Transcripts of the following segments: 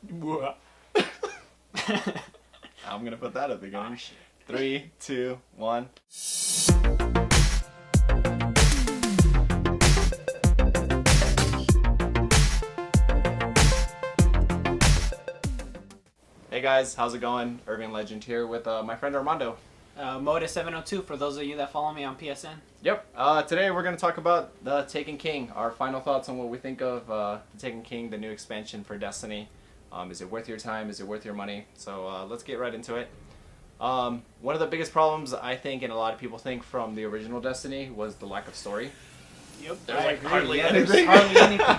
I'm gonna put that at the beginning. Oh, shit. 3, 2, 1. Hey guys, how's it going? Urban Legend here with my friend Armando. Moda702 for those of you that follow me on PSN. Yep. Today we're going to talk about the Taken King, our final thoughts on what we think of the Taken King, the new expansion for Destiny. Is it worth your time? Is it worth your money? So let's get right into it. One of the biggest problems I think, and a lot of people think from the original Destiny, was the lack of story. Yep, There's I like agree. hardly Yeah, anything. there's hardly anything.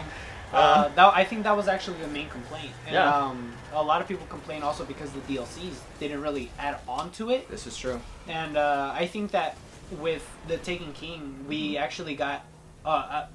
I think that was actually the main complaint. And, Yeah. A lot of people complain also because the DLCs didn't really add on to it. This is true. And I think that with the Taken King, we actually got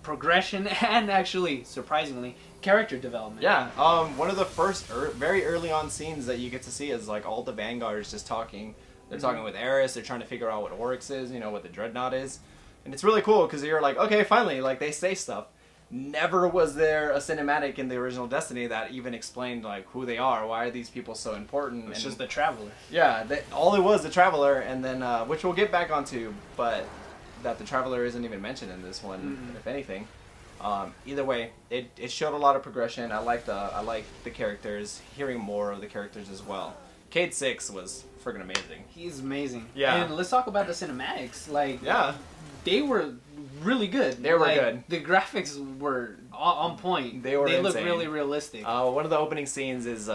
progression and actually, surprisingly, character development. Yeah, one of the first very early on scenes that you get to see is like all the Vanguards just talking. They're talking with Eris, they're trying to figure out what Oryx is, you know, what the Dreadnought is. And it's really cool because you're like, okay, finally, like they say stuff. Never was there a cinematic in the original Destiny that even explained like who they are, why are these people so important. It's and, just the Traveler. Yeah, all it was the Traveler, and then which we'll get back onto, but that the Traveler isn't even mentioned in this one, if anything. Either way, it showed a lot of progression. I like the characters, hearing more of the characters as well. Cade 6 was friggin' amazing. He's amazing. Yeah. And let's talk about the cinematics. Like, Yeah. they were really good. They were good. The graphics were on point. They were They look insane. really realistic. One of the opening scenes is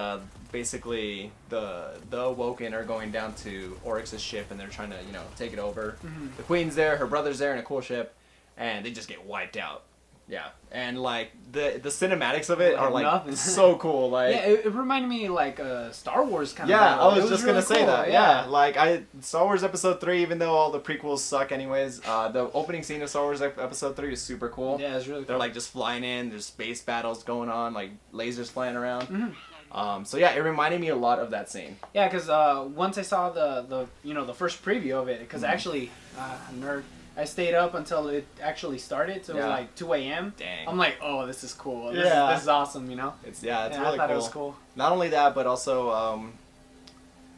basically the Awoken are going down to Oryx's ship and they're trying to, you know, take it over. The Queen's there, her brother's there in a cool ship, and they just get wiped out. Yeah, and like the cinematics of it are like nothing. so cool. Like yeah, it reminded me like Star Wars kind of. yeah, battle. I was It just really gonna say cool. that. Yeah, like Star Wars Episode 3, even though all the prequels suck anyways, the opening scene of Star Wars Episode 3 is super cool. Yeah, it's really cool. They're like just flying in. There's space battles going on, like lasers flying around. So yeah, it reminded me a lot of that scene. Yeah, because once I saw the first preview of it, because actually, nerd, I stayed up until it actually stared, so it was like 2 a.m. Dang. I'm like, oh, this is cool. This is awesome, you know? It's Yeah, really I thought cool. it was cool. Not only that, but also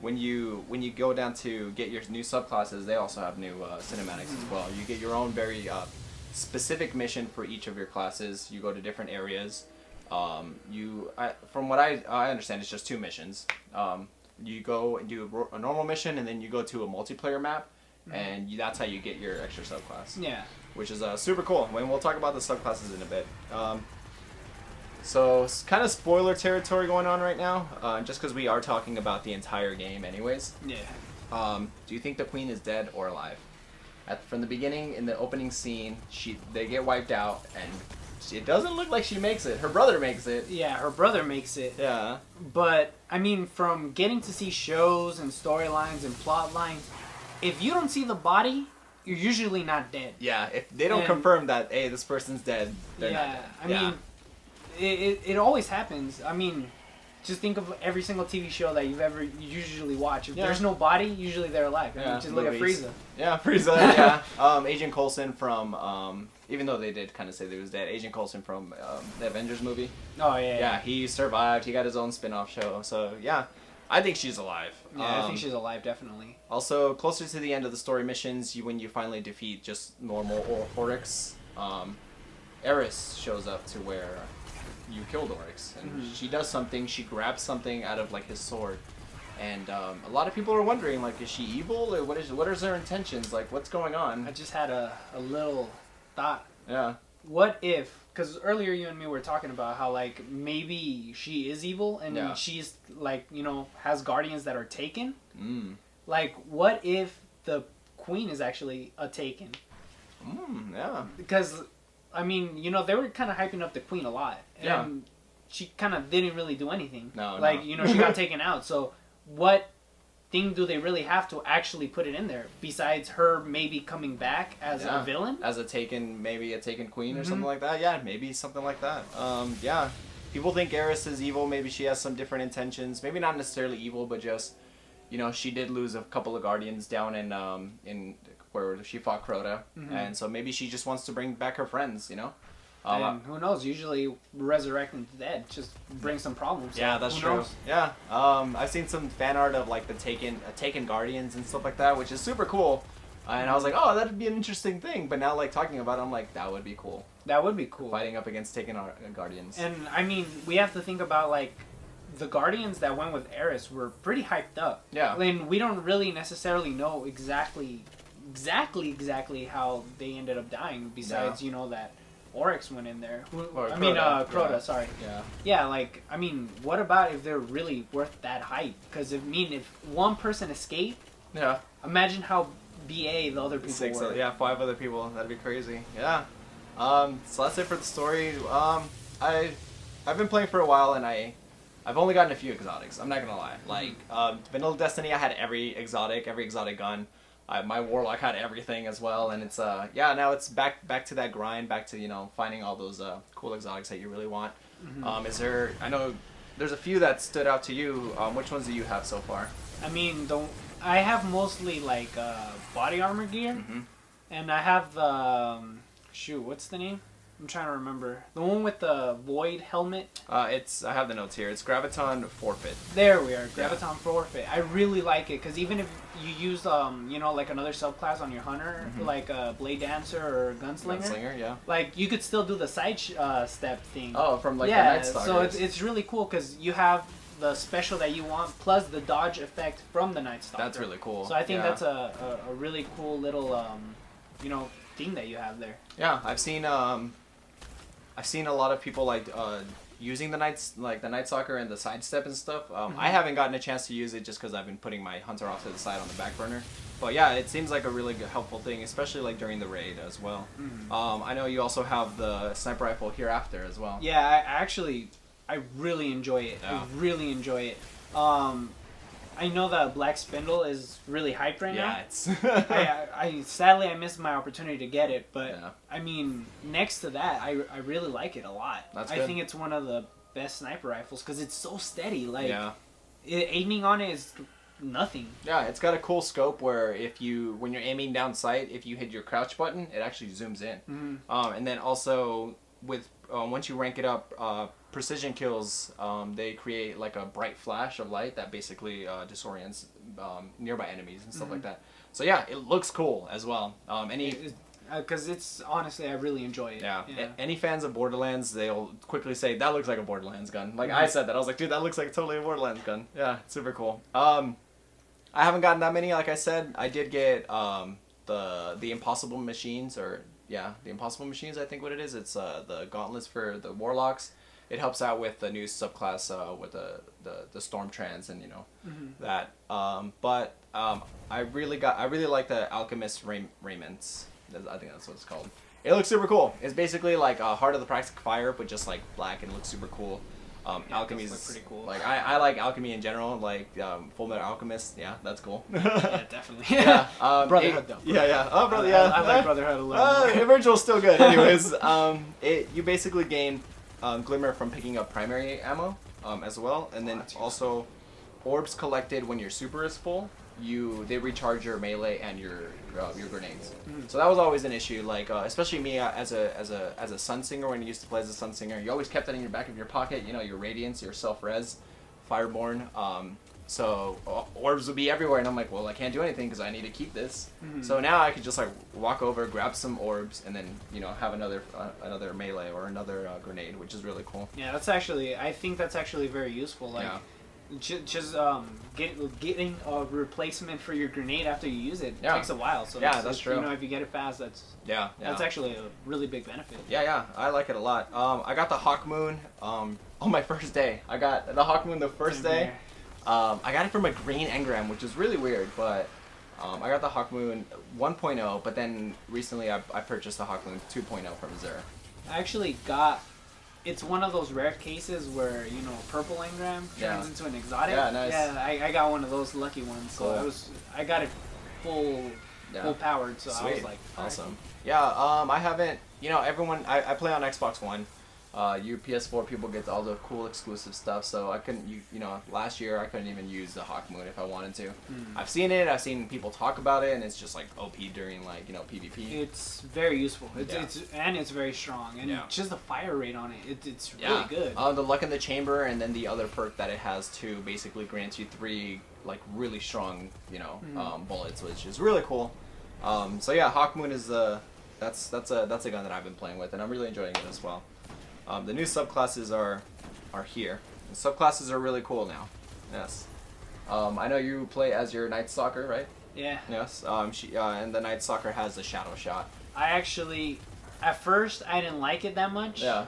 when you go down to get your new subclasses, they also have new cinematics as well. You get your own very specific mission for each of your classes. You go to different areas. From what I understand, it's just 2 missions. You go and do a normal mission, and then you go to a multiplayer map, and that's how you get your extra subclass. Yeah. Which is super cool. We'll talk about the subclasses in a bit. So it's kind of spoiler territory going on right now, just because we are talking about the entire game anyways. Yeah. Do you think the Queen is dead or alive? From the beginning, in the opening scene, they get wiped out, and it doesn't look like she makes it. Her brother makes it. Yeah, her brother makes it. Yeah. But, I mean, from getting to see shows and storylines and plot lines, if you don't see the body, you're usually not dead. Yeah, if they don't confirm that, hey, this person's dead, they're not dead. I mean, it always happens. I mean, just think of every single TV show that you usually watch. If there's no body, usually they're alive. I mean, just look at Frieza. Yeah, Frieza, yeah. Agent Coulson from, even though they did kind of say that he was dead, Agent Coulson from the Avengers movie. Oh, yeah. Yeah, he survived. He got his own spin-off show. So, yeah, I think she's alive. Yeah, I think she's alive, definitely. Also, closer to the end of the story missions, when you finally defeat just normal Oryx, Eris shows up to where you killed Oryx, and she does something. She grabs something out of like his sword, and a lot of people are wondering, like, is she evil? Or what is her intentions? Like, what's going on? I just had a little thought. Yeah. What if? Because earlier you and me were talking about how like maybe she is evil and she's like has guardians that are taken. Like, what if the Queen is actually a Taken? Yeah. Because, I mean, they were kind of hyping up the Queen a lot. And she kind of didn't really do anything. No. She got taken out. So, what thing do they really have to actually put it in there? Besides her maybe coming back as a villain? As maybe a Taken Queen or something like that. Yeah, maybe something like that. Yeah. People think Eris is evil. Maybe she has some different intentions. Maybe not necessarily evil, but just, she did lose a couple of Guardians down in where she fought Crota. And so maybe she just wants to bring back her friends, And who knows? Usually resurrecting the dead just brings some problems. Yeah, so that's who true. knows? Yeah. I've seen some fan art of like the Taken Guardians and stuff like that, which is super cool. And I was like, oh, that'd be an interesting thing. But now, like talking about it, I'm like, that would be cool. That would be cool. Fighting up against Taken Guardians. And I mean, we have to think about like the Guardians that went with Eris were pretty hyped up. Yeah. I mean, we don't really necessarily know exactly how they ended up dying. Besides, you know, that Oryx went in there. Crota. Yeah. Sorry. Yeah. Yeah, like I mean, what about if they're really worth that hype? Because if one person escaped, Yeah. imagine how BA the other people were. Yeah, 5 other people. That'd be crazy. Yeah. So that's it for the story. I've been playing for a while, and I've only gotten a few exotics. I'm not gonna lie. Like Vanilla Destiny, I had every exotic gun. My Warlock had everything as well, and it's now it's back to that grind, back to, you know, finding all those cool exotics that you really want. I know there's a few that stood out to you. Which ones do you have so far? I mean, I have mostly like body armor gear, and I have the what's the name? I'm trying to remember. The one with the void helmet. I have the notes here. It's Graviton Forfeit. There we are, Graviton Forfeit. I really like it because even if you use you know, like another subclass on your hunter, like a Blade Dancer or Gunslinger. Yeah. Like you could still do the side step thing. Oh, from like the Night Stalkers. So it's really cool because you have the special that you want plus the dodge effect from the Night Stalker. That's really cool. So I think that's a really cool little you know, thing that you have there. Yeah, I've seen a lot of people like using the Night Stalker and the sidestep and stuff. I haven't gotten a chance to use it just because I've been putting my hunter off to the side on the back burner. But yeah, it seems like a really good, helpful thing, especially like during the raid as well. I know you also have the sniper rifle Hereafter as well. Yeah, I really enjoy it. Yeah. I really enjoy it. I know that Black Spindle is really hyped right now. Yeah, it's. I sadly I missed my opportunity to get it, but Yeah. I mean, next to that, I really like it a lot. That's I good. think it's one of the best sniper rifles because it's so steady. Like, Yeah. Aiming on it is nothing. Yeah, it's got a cool scope where when you're aiming down sight, if you hit your crouch button, it actually zooms in. And then also with once you rank it up, precision kills, they create like a bright flash of light that basically disorients nearby enemies and stuff like that. So yeah, it looks cool as well. Because it's honestly, I really enjoy it. Yeah. Any fans of Borderlands, they'll quickly say that looks like a Borderlands gun. Like I said that, I was like, dude, that looks like totally a Borderlands gun. Yeah, it's super cool. I haven't gotten that many, like I said. I did get the Impossible Machines, the Impossible Machines, I think what it is. It's the gauntlets for the Warlocks. It helps out with the new subclass with the Storm Trans and, you know, that. But I really like the Alchemist raiments. I think that's what it's called. It looks super cool. It's basically like Heart of the Praxic Fire, but just like black, and it looks super cool. Alchemy is pretty cool. Like I like alchemy in general. Like Full Metal Alchemist. Yeah, that's cool. Yeah, definitely. Yeah, Brotherhood though. Yeah. Oh, brother. I like Brotherhood a little more. Virtual's still good. Anyways, you basically gain Glimmer from picking up primary ammo as well, and then also orbs collected when your super is full. They recharge your melee and your grenades. So that was always an issue. Like especially me as a Sunsinger, when you used to play as a Sunsinger, you always kept that in your back of your pocket. You know, your Radiance, your self-res, Fireborn. So orbs would be everywhere, and I'm like, well, I can't do anything because I need to keep this. So now I could just like walk over, grab some orbs, and then, you know, have another melee or another grenade, which is really cool. Yeah, I think that's actually very useful. Like, just getting a replacement for your grenade after you use it takes a while. So that's true. You know, if you get it fast, that's actually a really big benefit. Yeah, I like it a lot. I got the Hawk Moon on my first day. I got the Hawk Moon the first day. I got it from a green engram, which is really weird, but I got the Hawk Moon 1.0, but then recently I purchased the Hawk Moon 2.0 from Azure. I actually it's one of those rare cases where, you know, purple engram turns into an exotic. Yeah, nice. Yeah, I got one of those lucky ones. So Cool. I got it full powered, so Sweet. I was like, awesome. Right. Yeah, I haven't, you know, I play on Xbox One. You PS4 people get all the cool exclusive stuff, so I couldn't, last year I couldn't even use the Hawk Moon if I wanted to. I've seen it, I've seen people talk about it, and it's just like OP during like, PvP. It's very useful. It's very strong, and just the fire rate on it, it's really good. The Luck in the Chamber, and then the other perk that it has too basically grants you 3 like really strong, bullets, which is really cool. So yeah, Hawk Moon is that's a gun that I've been playing with, and I'm really enjoying it as well. The new subclasses are here. The subclasses are really cool now. Yes. I know you play as your Night Stalker, right? Yeah. Yes. And the Night Stalker has a shadow shot. I actually, at first, I didn't like it that much. Yeah.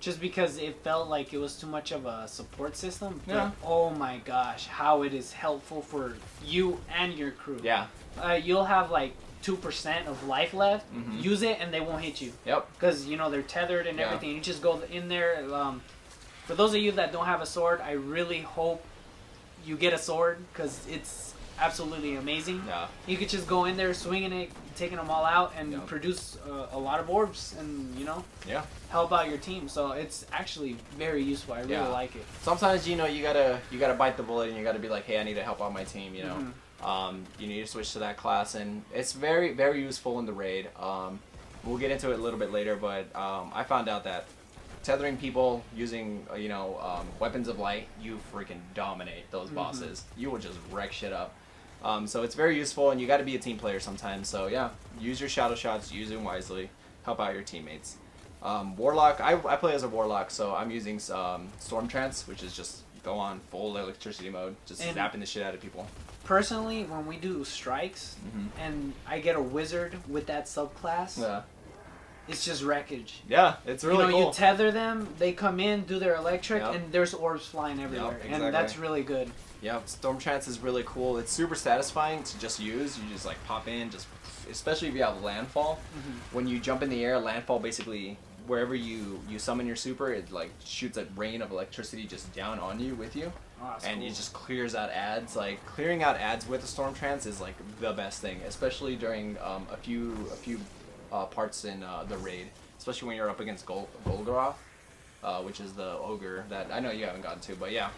Just because it felt like it was too much of a support system. But Yeah. oh my gosh, how it is helpful for you and your crew. Yeah. You'll have like 2% of life left. Mm-hmm. Use it and they won't hit you. Yep. Because, they're tethered and everything. You just go in there. For those of you that don't have a sword, I really hope you get a sword because it's absolutely amazing. Yeah. You could just go in there swinging it, taking them all out, and produce a lot of orbs and, help out your team. So it's actually very useful. I really like it. Sometimes, you gotta bite the bullet and you gotta be like, hey, I need to help out my team, You need to switch to that class, and it's very, very useful in the raid. We'll get into it a little bit later, but I found out that tethering people using, weapons of light, you freaking dominate those bosses. You will just wreck shit up. So it's very useful, and you got to be a team player sometimes. So yeah, use your shadow shots, use them wisely, help out your teammates. Warlock, I play as a Warlock, so I'm using Storm Trance, which is just go on full electricity mode, just zapping the shit out of people. Personally, when we do strikes and I get a wizard with that subclass, it's just wreckage. Yeah, it's really cool. You tether them, they come in, do their electric, and there's orbs flying everywhere. Exactly. And that's really good. Yeah, Storm Trance is really cool. It's super satisfying to just use. You just like pop in, especially if you have landfall. When you jump in the air, landfall basically wherever you summon your super, it like shoots a rain of electricity just down on you with you. And cool. It just clears out ads. Like clearing out ads with a Storm Trance is like the best thing, especially during a few parts in the raid, especially when you're up against Golgoroth, which is the ogre that I know you haven't gotten to, but yeah.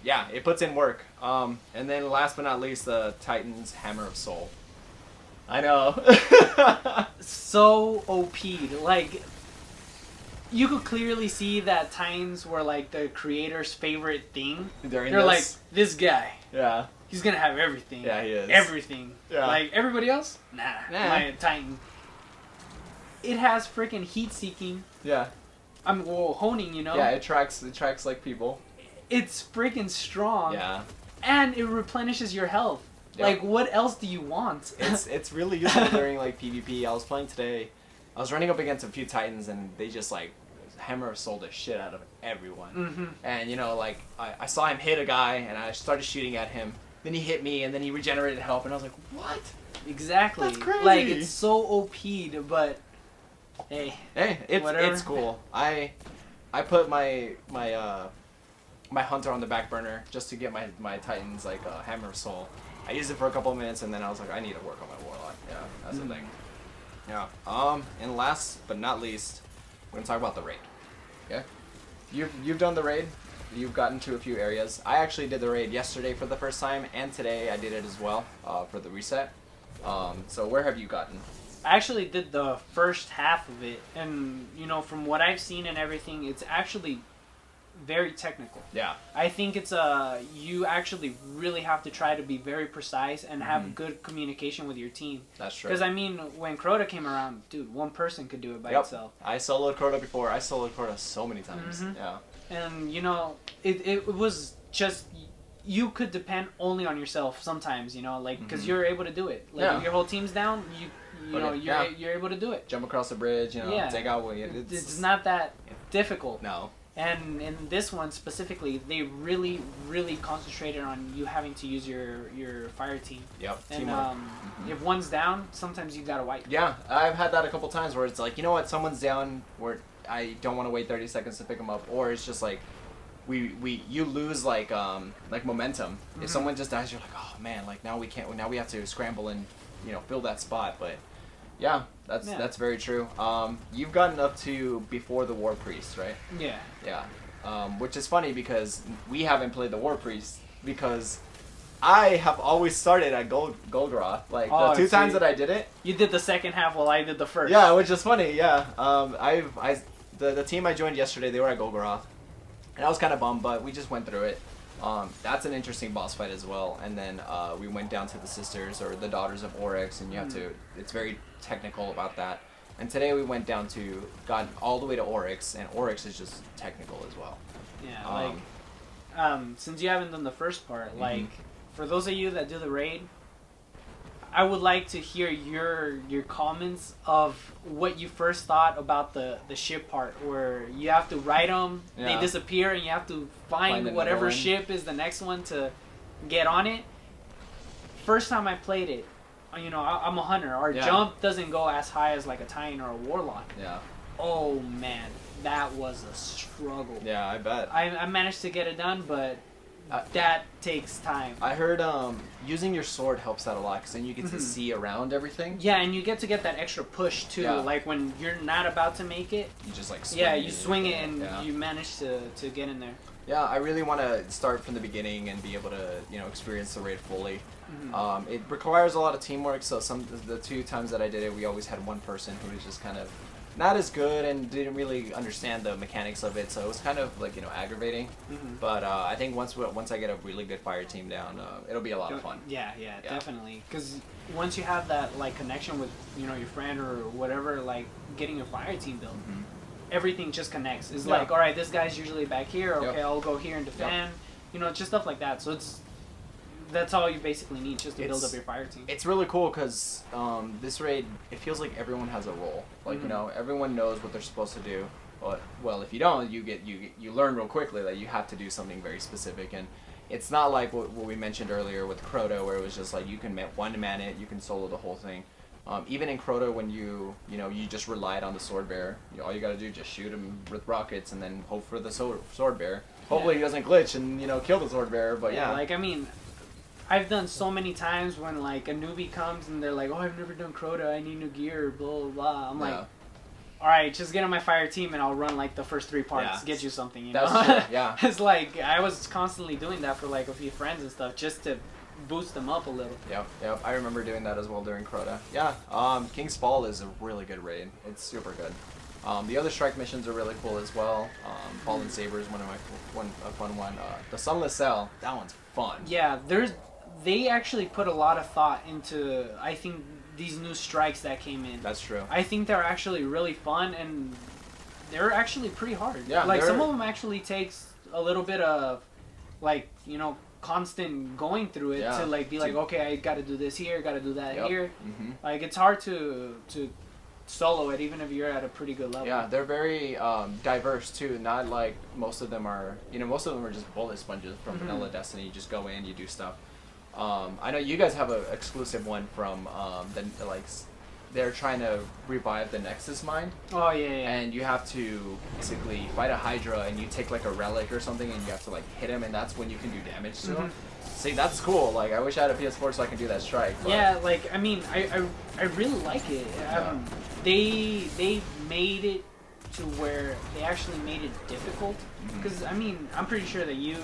Yeah, it puts in work. And then last but not least, the Titan's Hammer of Soul. I know. So OP'd. Like, you could clearly see that Titans were like the creator's favorite thing. They're like, this guy. Yeah. He's gonna have everything. Yeah, he is. Everything. Yeah. Like, everybody else? Nah. My Titan. It has freaking heat seeking. Yeah. honing, Yeah, it tracks like people. It's freaking strong. Yeah. And it replenishes your health. Yep. Like, what else do you want? It's really useful during like PvP. I was playing today. I was running up against a few Titans, and they just like Hammer of Soul the shit out of everyone. And like I saw him hit a guy, and I started shooting at him. Then he hit me, and then he regenerated health, and I was like, what? Exactly. That's crazy. Like, it's so OP'd, but hey, it's cool. I put my hunter on the back burner just to get my Titans like Hammer of Soul. I used it for a couple of minutes, and then I was like, I need to work on my Warlock. Yeah, that's the thing. Yeah. And last but not least, we're gonna talk about the raid. Okay. You've done the raid. You've gotten to a few areas. I actually did the raid yesterday for the first time, and today I did it as well for the reset. So where have you gotten? I actually did the first half of it, and from what I've seen and everything, it's actually very technical. Yeah. I think it's you actually really have to try to be very precise and have good communication with your team. That's true. Because when Crota came around, dude, one person could do it by itself. I soloed Crota before. I soloed Crota so many times. Yeah. And it was just you could depend only on yourself sometimes. Because you're able to do it. Like if your whole team's down, you're able to do it. Jump across the bridge. Take out. It's not that difficult. No. And in this one specifically, they really, really concentrated on you having to use your fire team. Yep. And if one's down, sometimes you gotta wipe. Yeah, I've had that a couple times where it's like, you know what, someone's down, where I don't want to wait 30 seconds to pick them up, or it's just like, you lose like momentum. If someone just dies, you're like, oh man, like now we have to scramble and fill that spot. But yeah, That's very true. You've gotten up to before the War Priest, right? Yeah. Yeah. Which is funny because we haven't played the War Priest because I have always started at Golgoroth. Like the two times that I did it, you did the second half while I did the first. Yeah, which is funny. Yeah. The team I joined yesterday, they were at Golgoroth, and I was kind of bummed, but we just went through it. That's an interesting boss fight as well. And then we went down to the sisters or the daughters of Oryx, and you have to. It's very technical about that. And today we went down to got all the way to Oryx, and Oryx is just technical as well. Yeah, since you haven't done the first part, like for those of you that do the raid, I would like to hear your comments of what you first thought about the ship part, where you have to ride them, they disappear, and you have to find whatever ship is the next one to get on it. First time I played it, you know, I'm a hunter. Our jump doesn't go as high as like a Titan or a Warlock. Yeah. Oh man, that was a struggle. Yeah, I bet. I managed to get it done, but that takes time. I heard using your sword helps out a lot because then you get to see around everything. Yeah, and you get to get that extra push too. Yeah. Like when you're not about to make it, you just like swing it and you manage to get in there. Yeah, I really want to start from the beginning and be able to experience the raid fully. It requires a lot of teamwork, so the two times that I did it, we always had one person who was just kind of not as good and didn't really understand the mechanics of it, so it was kind of like aggravating. But I think once I get a really good fire team down, it'll be a lot of fun. Yeah, definitely. Because once you have that like connection with your friend or whatever, like getting your fire team built, everything just connects. It's like, all right, this guy's usually back here. Okay, I'll go here and defend. Just stuff like that. So that's all you basically need just to build up your fire team. It's really cool because this raid, it feels like everyone has a role. Like everyone knows what they're supposed to do. But well, if you don't, you learn real quickly that you have to do something very specific. And it's not like what we mentioned earlier with Crota, where it was just like you can one man it, you can solo the whole thing. Even in Crota, when you just relied on the sword bearer, all you gotta do is just shoot him with rockets and then hope for the sword bearer. Hopefully he doesn't glitch and kill the sword bearer. But like I mean, I've done so many times when like a newbie comes and they're like, "Oh, I've never done Crota. I need new gear." Blah blah blah. I'm like, all right, just get on my fire team and I'll run like the first 3 parts, get you something. That's true. Yeah. It's like I was constantly doing that for like a few friends and stuff just to boost them up a little. Yep. I remember doing that as well during Crota. Yeah. King's Fall is a really good raid. It's super good. The other strike missions are really cool as well. Fallen Saber is a fun one. The Sunless Cell, that one's fun. Yeah, they actually put a lot of thought into, I think, these new strikes that came in. That's true. I think they're actually really fun and they're actually pretty hard. Yeah, like some of them actually takes a little bit of like, constant going through it to like be like, okay, I got to do this here, got to do that here. Like it's hard to solo it even if you're at a pretty good level. Yeah, they're very diverse too. Not like most of them are. Most of them are just bullet sponges from vanilla Destiny. You just go in, you do stuff. I know you guys have an exclusive one from they're trying to revive the Nexus Mind. Oh yeah. And you have to basically fight a Hydra, and you take like a relic or something, and you have to like hit him, and that's when you can do damage to him. See, that's cool. Like I wish I had a PS4 so I can do that strike. But yeah, like I mean, I really like it. They made it to where they actually made it difficult. Because I mean, I'm pretty sure that you,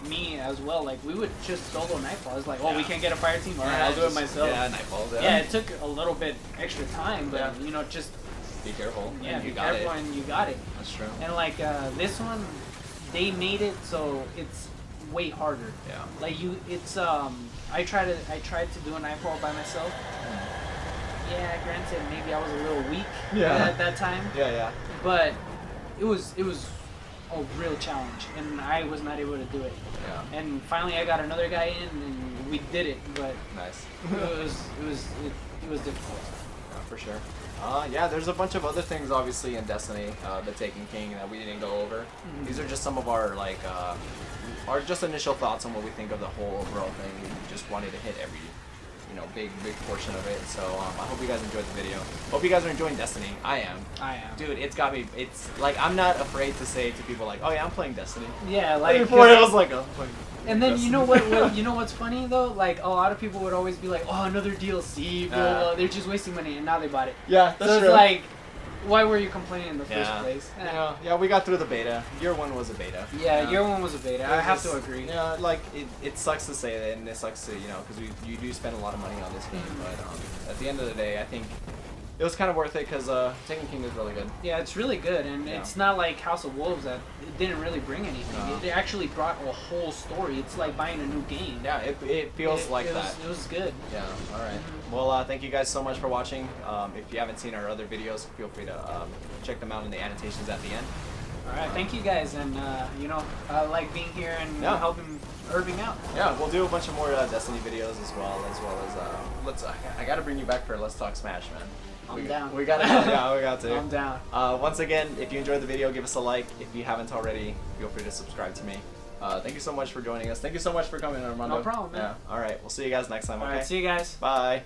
me as well, like we would just solo Nightfall. It's like, we can't get a fire team. All right, I'll do it myself. Yeah, Nightfall. Yeah, it took a little bit extra time, but just be careful. Yeah, be careful, and you got it. That's true. And like this one, they made it so it's way harder. Yeah. Like it's I tried to do a Nightfall by myself. Yeah, granted, maybe I was a little weak at that time. Yeah. But it was a real challenge, and I was not able to do it. Yeah. And finally, I got another guy in, and we did it. But nice. it was difficult. Yeah, for sure. There's a bunch of other things, obviously, in Destiny, the Taken King, that we didn't go over. These are just some of our our just initial thoughts on what we think of the whole overall thing. We just wanted to hit big portion of it. So I hope you guys enjoyed the video. Hope you guys are enjoying Destiny. I am. Dude, it's got me. It's like I'm not afraid to say to people like, oh yeah, I'm playing Destiny. Yeah, like before it was like, oh, I'm playing. And then you know what? You know what's funny though? Like a lot of people would always be like, "Oh, another DLC, blah, blah. They're just wasting money," and now they bought it. Yeah, that's so true. It's like, why were you complaining in the first place? Yeah, we got through the beta. Year 1 was a beta. Yeah, year 1 was a beta. I have to agree. Yeah, like it sucks to say that, and it sucks to because you do spend a lot of money on this game, but at the end of the day, I think it was kind of worth it because Taken King is really good. Yeah, it's really good, and it's not like House of Wolves that it didn't really bring anything. No. It actually brought a whole story. It's like buying a new game. Yeah, it feels like that. It was good. Yeah, all right. Well, thank you guys so much for watching. If you haven't seen our other videos, feel free to check them out in the annotations at the end. All right, thank you guys, and I like being here and helping Irving out. Yeah, we'll do a bunch of more Destiny videos as well as I gotta bring you back for Let's Talk Smash, man. I'm down. We got to. I'm down. Once again, if you enjoyed the video, give us a like. If you haven't already, feel free to subscribe to me. Thank you so much for joining us. Thank you so much for coming, Armando. No problem, man. Yeah. All right, we'll see you guys next time. Okay. All right, see you guys. Bye.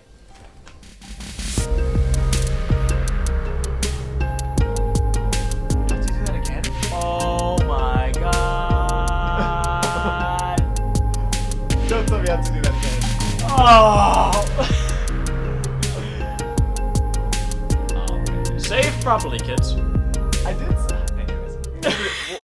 Did you do that again? Oh my god! Don't tell me I have to do that again. Oh! Save properly, kids.